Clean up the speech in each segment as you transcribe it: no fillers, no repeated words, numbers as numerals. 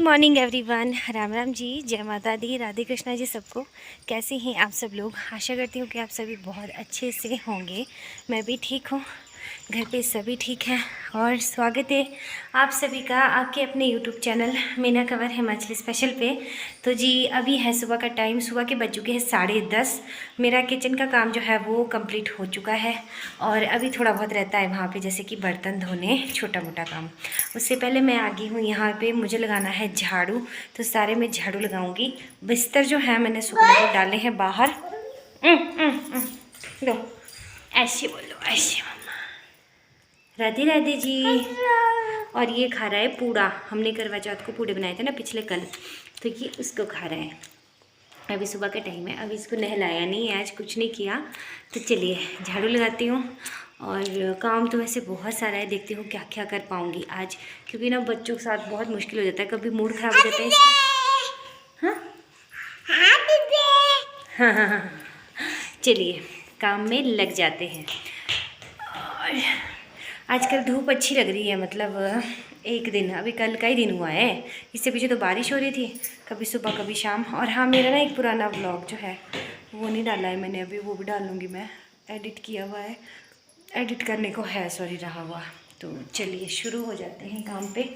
Morning everyone, Ram Ram ji, जय माता दी, राधे कृष्णा जी सबको। कैसे हैं आप सब लोग? आशा करती हूँ कि आप सभी बहुत अच्छे से होंगे। मैं भी ठीक हूँ, घर पे सभी ठीक हैं। और स्वागत है आप सभी का आपके अपने YouTube channel Meena Kanwar Himachali special पे। तो जी अभी है सुबह का टाइम, सुबह के बज चुके हैं 10:30। मेरा किचन का काम जो है वो कंप्लीट हो चुका है और अभी थोड़ा बहुत रहता है वहाँ पे, जैसे कि बर्तन धोने, छोटा मोटा काम। उससे पहले मैं आ गई हूँ यहाँ पे, मुझे लगाना है झाड़ू। तो सारे में झाड़ू लगाऊंगी। बिस्तर जो है मैंने सूखने को डाले हैं बाहर। लो ऐसे बोलो, ऐसे मम्मा। राधे राधे जी। और ये खा रहा है पूड़ा। हमने करवा चौथ को पूड़े बनाए थे ना पिछले कल, तो ये उसको खा रहा है। अभी सुबह का टाइम है, अभी इसको नहलाया नहीं है, आज कुछ नहीं किया। तो चलिए झाड़ू लगाती हूँ। और काम तो वैसे बहुत सारा है, देखती हूँ क्या क्या कर पाऊँगी आज, क्योंकि ना बच्चों के साथ बहुत मुश्किल हो जाता है, कभी मूड ख़राब हो जाता है इसका। हाँ हाँ हाँ हाँ, चलिए काम में लग जाते हैं। और आजकल धूप अच्छी लग रही है, मतलब एक दिन, अभी कल का ही दिन हुआ है, इससे पीछे तो बारिश हो रही थी, कभी सुबह कभी शाम। और हाँ, मेरा ना एक पुराना व्लॉग जो है वो नहीं डाला है मैंने अभी, वो भी डाल लूँगी मैं। एडिट किया हुआ है, एडिट करने को है, सॉरी, रहा हुआ। तो चलिए शुरू हो जाते हैं काम पे।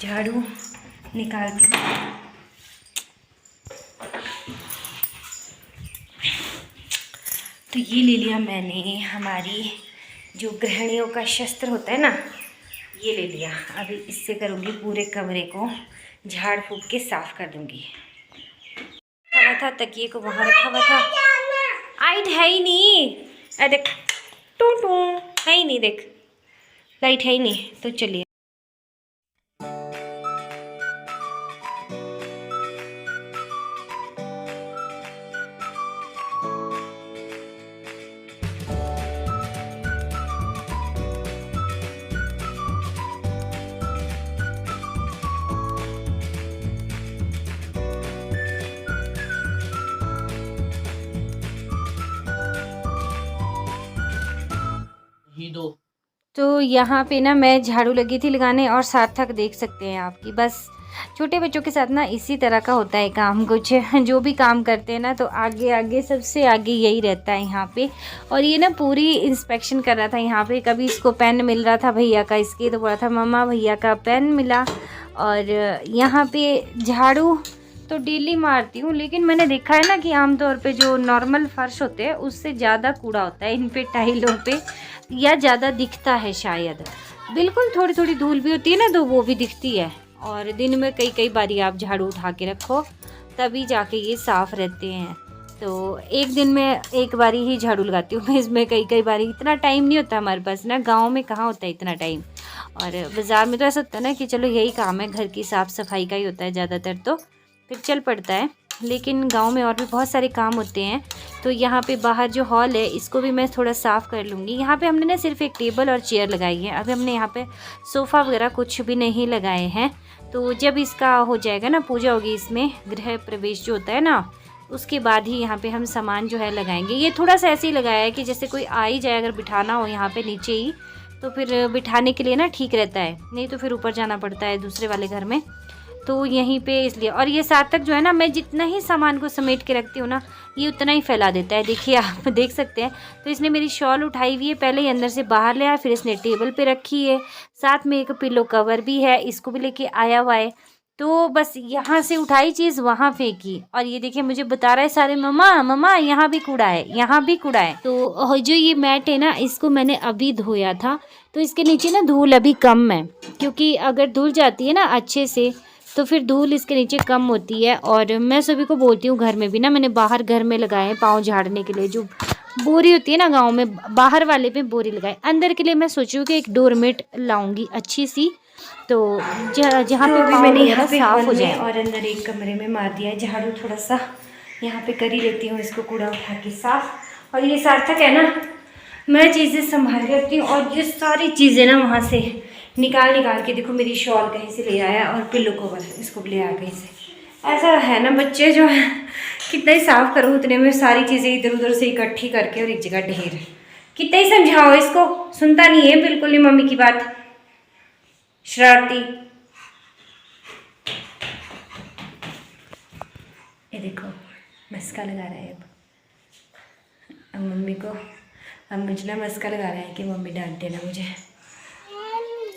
झाड़ू निकालती हूँ। तो ये ले लिया मैंने, हमारी जो गृहिणियों का शस्त्र होता है ना, ये ले लिया। अभी इससे करूँगी पूरे कमरे को झाड़ फूँक के साफ़ कर दूँगी। रखा था तकिए को वहाँ रखा हुआ था, लाइट है ही नहीं। देख टू टू, है ही नहीं, देख लाइट है ही नहीं। तो चलिए दो। तो यहाँ पे ना मैं झाड़ू लगी थी लगाने, और सार्थक देख सकते हैं आपकी, बस छोटे बच्चों के साथ ना इसी तरह का होता है काम। कुछ जो भी काम करते हैं ना, तो आगे आगे सबसे आगे यही रहता है यहाँ पे। और ये ना पूरी इंस्पेक्शन कर रहा था यहाँ पे, कभी इसको पेन मिल रहा था भैया का इसके, तो बोला था मम्मा भैया का पेन मिला। और यहाँ पे झाड़ू तो डेली मारती हूँ, लेकिन मैंने देखा है ना कि आमतौर पे जो नॉर्मल फर्श होते हैं उससे ज़्यादा कूड़ा होता है इन पे, टाइलों पे, या ज़्यादा दिखता है शायद। बिल्कुल थोड़ी थोड़ी धूल भी होती है ना, तो वो भी दिखती है। और दिन में कई कई बारी आप झाड़ू उठा के रखो, तभी जाके ये साफ़ रहते हैं। तो एक दिन में एक बारी ही झाड़ू लगाती हूँ मैं, इसमें कई कई बारी, इतना टाइम नहीं होता हमारे पास ना, गांव में कहाँ होता है इतना टाइम। और बाज़ार में तो ऐसा होता है ना कि चलो यही काम है, घर की साफ़ सफाई का ही होता है ज़्यादातर, तो फिर चल पड़ता है। लेकिन गांव में और भी बहुत सारे काम होते हैं। तो यहाँ पे बाहर जो हॉल है इसको भी मैं थोड़ा साफ़ कर लूँगी। यहाँ पे हमने ना सिर्फ एक टेबल और चेयर लगाई है, अभी हमने यहाँ पे सोफ़ा वगैरह कुछ भी नहीं लगाए हैं। तो जब इसका हो जाएगा ना, पूजा होगी इसमें, गृह प्रवेश जो होता है ना, उसके बाद ही यहाँ पे हम सामान जो है लगाएंगे। ये थोड़ा सा ऐसे ही लगाया है कि जैसे कोई आ ही जाए, अगर बिठाना हो यहाँ पे नीचे ही, तो फिर बिठाने के लिए ना ठीक रहता है, नहीं तो फिर ऊपर जाना पड़ता है दूसरे वाले घर में। तो यहीं पे इसलिए। और ये सार्थक जो है ना, मैं जितना ही सामान को समेट के रखती हूँ ना, ये उतना ही फैला देता है, देखिए आप देख सकते हैं। तो इसने मेरी शॉल उठाई हुई है, पहले ही अंदर से बाहर ले आया, फिर इसने टेबल पे रखी है, साथ में एक पिलो कवर भी है, इसको भी लेके आया हुआ है। तो बस यहाँ से उठाई चीज़ वहाँ फेंकी, और ये देखिए मुझे बता रहा है सारे, मम्मा मम्मा यहाँ भी कूड़ा है, यहाँ भी कूड़ा है। तो जो ये मैट है ना, इसको मैंने अभी धोया था, तो इसके नीचे ना धूल अभी कम है, क्योंकि अगर धुल जाती है ना अच्छे से तो फिर धूल इसके नीचे कम होती है। और मैं सभी को बोलती हूँ, घर में भी ना मैंने बाहर घर में लगाए हैं पाँव झाड़ने के लिए, जो बोरी होती है ना गांव में, बाहर वाले पे बोरी लगाए। अंदर के लिए मैं सोची हूँ कि एक डोरमेट लाऊंगी अच्छी सी, तो जहाँ पे पाँव वगैरह साफ हो जाए। और अंदर एक कमरे में मार दिया है झाड़ू, थोड़ा सा यहाँ पे कर ही लेती हूँ इसको, कूड़ा उठा के साफ। और ये सार्थक है ना, मैं चीज़ें संभाल के रखती हूँ, और ये सारी चीज़ें ना वहाँ से निकाल के, देखो मेरी शॉल कहीं से ले आया, और पिल्लो कवर इसको ले आया कहीं से। ऐसा है ना, बच्चे जो है, कितना ही साफ़ करूँ उतने में सारी चीज़ें इधर उधर से इकट्ठी करके और एक जगह ढेर। कितना ही समझाओ इसको, सुनता नहीं है बिल्कुल ही मम्मी की बात, शरारती। देखो मस्का लगा रहा है अब मम्मी को। अब मुझे ना मस्का लगा रहा है कि मम्मी डांटे ना मुझे।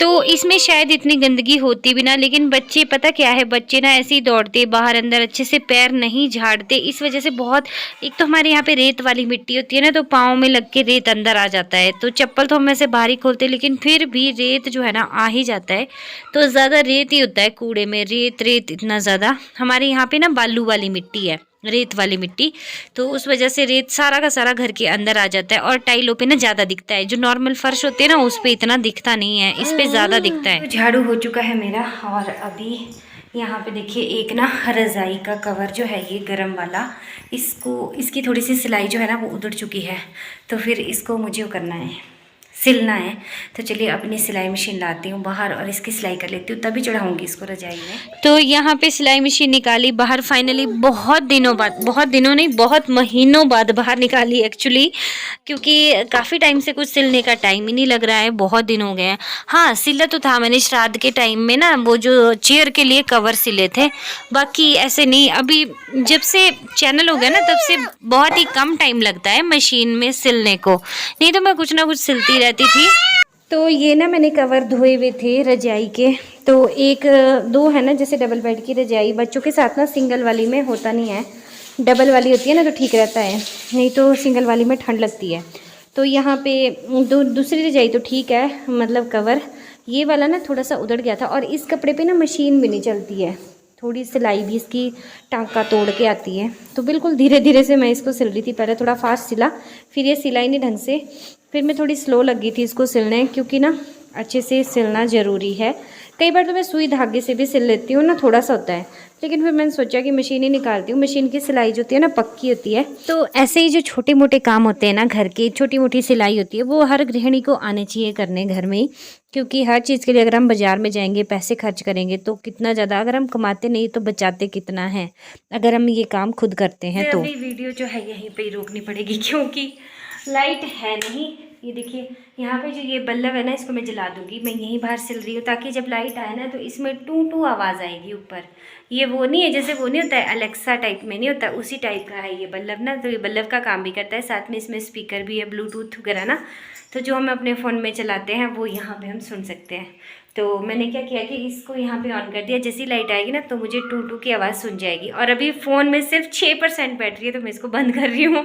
तो इसमें शायद इतनी गंदगी होती भी ना, लेकिन बच्चे पता क्या है, बच्चे ना ऐसे ही दौड़ते बाहर अंदर, अच्छे से पैर नहीं झाड़ते, इस वजह से बहुत, एक तो हमारे यहाँ पे रेत वाली मिट्टी होती है ना, तो पाँव में लग के रेत अंदर आ जाता है। तो चप्पल तो हम ऐसे बाहर ही खोलते, लेकिन फिर भी रेत जो है ना आ ही जाता है। तो ज़्यादा रेत ही होता है कूड़े में, रेत रेत इतना ज़्यादा। हमारे यहाँ पे ना बालू वाली मिट्टी है, रेत वाली मिट्टी, तो उस वजह से रेत सारा का सारा घर के अंदर आ जाता है। और टाइलों पे ना ज़्यादा दिखता है, जो नॉर्मल फर्श होते हैं ना उस पे इतना दिखता नहीं है, इस पे ज़्यादा दिखता है। तो झाड़ू हो चुका है मेरा, और अभी यहाँ पे देखिए एक ना रज़ाई का कवर जो है ये गरम वाला, इसकी थोड़ी सी सिलाई जो है ना वो उधड़ चुकी है, तो फिर इसको मुझे वो करना है, सिलना है। तो चलिए अपनी सिलाई मशीन लाती हूँ बाहर और इसकी सिलाई कर लेती हूँ, तभी चढ़ाऊँगी इसको रजाई में। तो यहाँ पे सिलाई मशीन निकाली बाहर फाइनली, बहुत दिनों बाद, बहुत दिनों नहीं बहुत महीनों बाद बाहर निकाली एक्चुअली, क्योंकि काफ़ी टाइम से कुछ सिलने का टाइम ही नहीं लग रहा है, बहुत दिन हो गए हैं। हाँ सिला तो था मैंने श्राद्ध के टाइम में ना, वो जो चेयर के लिए कवर सिले थे, बाकी ऐसे नहीं। अभी जब से चैनल हो गया ना तब से बहुत ही कम टाइम लगता है मशीन में सिलने को, नहीं तो मैं कुछ ना कुछ सिलती रहती थी। तो ये ना मैंने कवर धोए हुए थे रजाई के, तो एक दो है ना, जैसे डबल बेड की रजाई बच्चों के साथ ना सिंगल वाली में होता नहीं है, डबल वाली होती है ना तो ठीक रहता है, नहीं तो सिंगल वाली में ठंड लगती है। तो यहाँ पे दूसरी रजाई तो ठीक है, मतलब कवर, ये वाला ना थोड़ा सा उधड़ गया था। और इस कपड़े पे ना मशीन भी नहीं चलती है, थोड़ी सिलाई भी इसकी टाँका तोड़ के आती है, तो बिल्कुल धीरे धीरे से मैं इसको सिल रही थी। पहले थोड़ा फास्ट सिला, फिर ये सिलाई नहीं ढंग से, फिर मैं थोड़ी स्लो लगी थी इसको सिलने, क्योंकि ना अच्छे से सिलना ज़रूरी है। कई बार तो मैं सुई धागे से भी सिल लेती हूँ ना, थोड़ा सा होता है, लेकिन फिर मैंने सोचा कि मशीन ही निकालती हूँ। मशीन की सिलाई जो होती है ना पक्की होती है। तो ऐसे ही जो छोटे मोटे काम होते हैं ना घर के, छोटी मोटी सिलाई होती है, वो हर गृहिणी को आने चाहिए करने घर में ही, क्योंकि हर चीज़ के लिए अगर हम बाज़ार में जाएंगे पैसे खर्च करेंगे तो कितना ज़्यादा, अगर हम कमाते नहीं तो बचाते कितना है अगर हम ये काम खुद करते हैं। तो अभी वीडियो जो है यहीं पे ही रोकनी पड़ेगी, क्योंकि लाइट है नहीं। ये देखिए यहाँ पे जो ये बल्ब है ना, इसको मैं जला दूंगी। मैं यहीं बाहर सिल रही हूँ ताकि जब लाइट आए ना तो इसमें टू टू आवाज़ आएगी ऊपर। ये वो नहीं है, जैसे वो नहीं होता है अलेक्सा टाइप में, नहीं होता, उसी टाइप का है ये बल्ब ना। तो ये बल्ब का काम भी करता है, साथ में इसमें स्पीकर भी है, ब्लूटूथ वगैरह ना, तो जो हम अपने फ़ोन में चलाते हैं वो यहाँ पे हम सुन सकते हैं। तो मैंने क्या किया कि इसको यहाँ पे ऑन कर दिया, जैसी लाइट आएगी ना तो मुझे टू टू की आवाज़ सुन जाएगी। और अभी फ़ोन में सिर्फ 6% बैटरी है, तो मैं इसको बंद कर रही हूँ।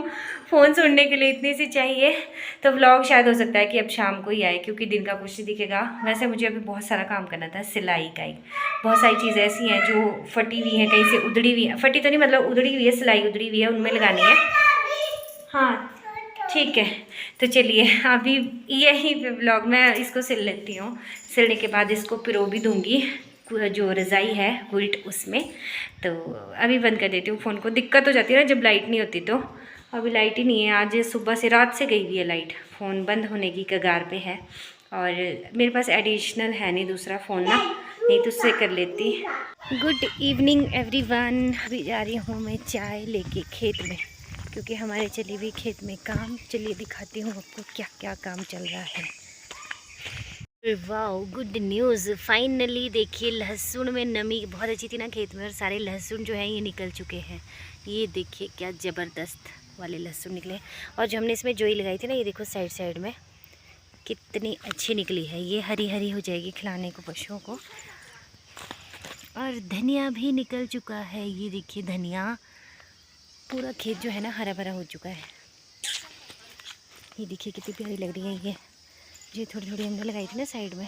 फ़ोन सुनने के लिए इतनी सी चाहिए। तो व्लॉग शायद हो सकता है कि अब शाम को ही आए, क्योंकि दिन का कुछ नहीं दिखेगा। वैसे मुझे अभी बहुत सारा काम करना था सिलाई का ही, बहुत सारी चीज़ें ऐसी हैं जो फटी हुई हैं, कहीं से उधड़ी हुई है, फटी तो नहीं मतलब उधड़ी हुई है, सिलाई उधड़ी हुई है, उनमें लगानी है। हाँ ठीक है, तो चलिए अभी यही व्लॉग मैं इसको सिल लेती हूँ। सिलने के बाद इसको पिरो भी दूँगी, जो रज़ाई है उल्ट उसमें। तो अभी बंद कर देती हूँ फ़ोन को। दिक्कत हो जाती है ना जब लाइट नहीं होती, तो अभी लाइट ही नहीं है, आज सुबह से रात से गई हुई है लाइट, फ़ोन बंद होने की कगार पे है। और मेरे पास एडिशनल है नहीं दूसरा फ़ोन ना, नहीं तो उससे कर लेती। Good evening everyone. अभी जा रही हूँ मैं चाय लेके खेत में, क्योंकि हमारे चली हुई खेत में काम। चलिए दिखाती हूँ आपको क्या क्या काम चल रहा है। वाओ गुड न्यूज़, फाइनली देखिए लहसुन में नमी बहुत अच्छी थी ना खेत में, और सारे लहसुन जो है ये निकल चुके हैं। ये देखिए क्या ज़बरदस्त वाले लहसुन निकले। और जो हमने इसमें जोई लगाई थी ना, ये देखो साइड साइड में कितनी अच्छी निकली है। ये हरी हरी हो जाएगी खिलाने को पशुओं को। और धनिया भी निकल चुका है, ये देखिए धनिया, पूरा खेत जो है ना हरा भरा हो चुका है। ये देखिए कितनी प्यारी लग रही है ये थोड़ी थोड़ी हमने लगाई थी ना साइड में।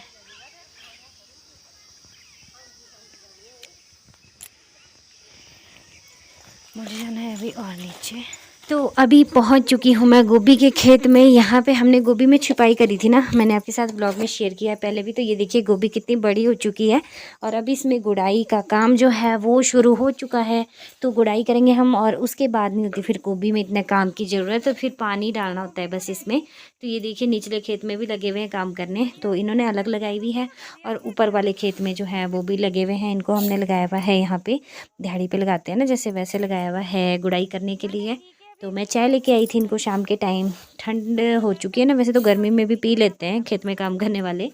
मुझे जाना है अभी और नीचे। तो अभी पहुंच चुकी हूँ मैं गोभी के खेत में। यहाँ पे हमने गोभी में छुपाई करी थी ना, मैंने आपके साथ ब्लॉग में शेयर किया है पहले भी। तो ये देखिए गोभी कितनी बड़ी हो चुकी है, और अभी इसमें गुड़ाई का काम जो है वो शुरू हो चुका है। तो गुड़ाई करेंगे हम, और उसके बाद नहीं होती फिर गोभी में इतने काम की ज़रूरत, तो फिर पानी डालना होता है बस इसमें। तो ये देखिए निचले खेत में भी लगे हुए हैं काम करने, तो इन्होंने अलग लगाई हुई है, और ऊपर वाले खेत में जो है वो भी लगे हुए हैं। इनको हमने लगाया हुआ है यहाँ पे, दिहाड़ी पे लगाते हैं ना जैसे, वैसे लगाया हुआ है गुड़ाई करने के लिए। तो मैं चाय लेके आई थी इनको शाम के टाइम। ठंड हो चुकी है ना, वैसे तो गर्मी में भी पी लेते हैं खेत में काम करने वाले,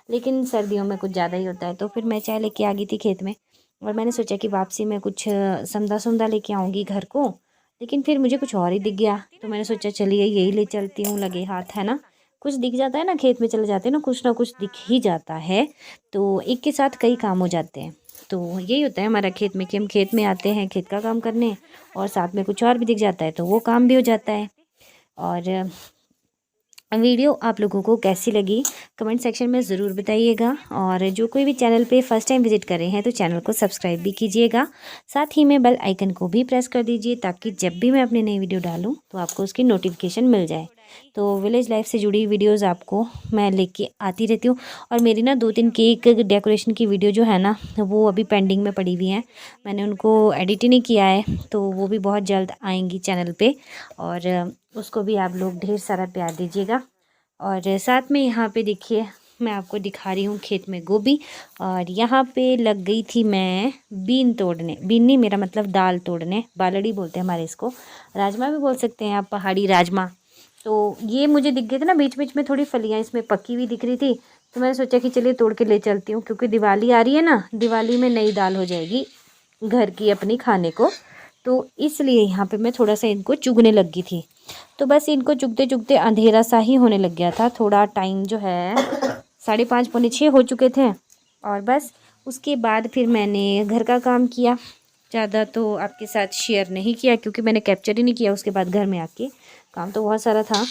लेकिन सर्दियों में कुछ ज़्यादा ही होता है। तो फिर मैं चाय लेके आ गई थी खेत में। और मैंने सोचा कि वापसी में कुछ समदा सुमदा लेके आऊँगी घर को, लेकिन फिर मुझे कुछ और ही दिख गया। तो मैंने सोचा चलिए यही ले चलती हूँ, लगे हाथ है ना। कुछ दिख जाता है ना, खेत में चले जाते हैं ना कुछ दिख ही जाता है, तो एक के साथ कई काम हो जाते हैं। तो यही होता है हमारा खेत में कि हम खेत में आते हैं खेत का काम करने, और साथ में कुछ और भी दिख जाता है तो वो काम भी हो जाता है। और वीडियो आप लोगों को कैसी लगी कमेंट सेक्शन में ज़रूर बताइएगा। और जो कोई भी चैनल पे फर्स्ट टाइम विजिट कर रहे हैं तो चैनल को सब्सक्राइब भी कीजिएगा, साथ ही में बेल आइकन को भी प्रेस कर दीजिए, ताकि जब भी मैं अपनी नई वीडियो डालूं तो आपको उसकी नोटिफिकेशन मिल जाए। तो विलेज लाइफ से जुड़ी वीडियोज़ आपको मैं लेके आती रहती हूँ। और मेरी ना 2-3 केक डेकोरेशन की वीडियो जो है ना, वो अभी पेंडिंग में पड़ी हुई हैं, मैंने उनको एडिट ही नहीं किया है, तो वो भी बहुत जल्द आएंगी चैनल पे, और उसको भी आप लोग ढेर सारा प्यार दीजिएगा। और साथ में यहाँ पे देखिए मैं आपको दिखा रही हूँ खेत में गोभी, और यहाँ पे लग गई थी मैं बीन तोड़ने, बीन नहीं मेरा मतलब दाल तोड़ने, बालड़ी बोलते हैं हमारे इसको, राजमा भी बोल सकते हैं आप, पहाड़ी राजमा। तो ये मुझे दिख गए थे ना, बीच बीच में थोड़ी फलियाँ इसमें पकी हुई दिख रही थी, तो मैंने सोचा कि चलिए तोड़ के ले चलती हूँ, क्योंकि दिवाली आ रही है ना, दिवाली में नई दाल हो जाएगी घर की अपनी खाने को, तो इसलिए यहाँ पे मैं थोड़ा सा इनको चुगने लग गई थी। तो बस इनको चुगते चुगते अंधेरा सा ही होने लग गया था, थोड़ा टाइम जो है 5:30 पौने 6 हो चुके थे। और बस उसके बाद फिर मैंने घर का काम किया, ज़्यादा तो आपके साथ शेयर नहीं किया क्योंकि मैंने कैप्चर ही नहीं किया उसके बाद घर में आके, काम तो बहुत सारा था।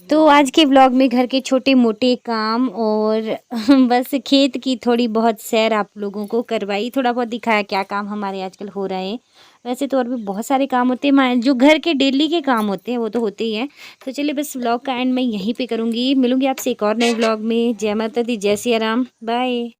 तो आज के व्लॉग में घर के छोटे मोटे काम और बस खेत की थोड़ी बहुत सैर आप लोगों को करवाई, थोड़ा बहुत दिखाया क्या काम हमारे आजकल हो रहा है। वैसे तो और भी बहुत सारे काम होते हैं, जो घर के डेली के काम होते हैं वो तो होते ही हैं। तो चलिए बस व्लॉग का एंड मैं यहीं पे करूँगी, मिलूँगी आपसे एक और नए व्लॉग में। जय माता दी, जय सिया राम, बाय।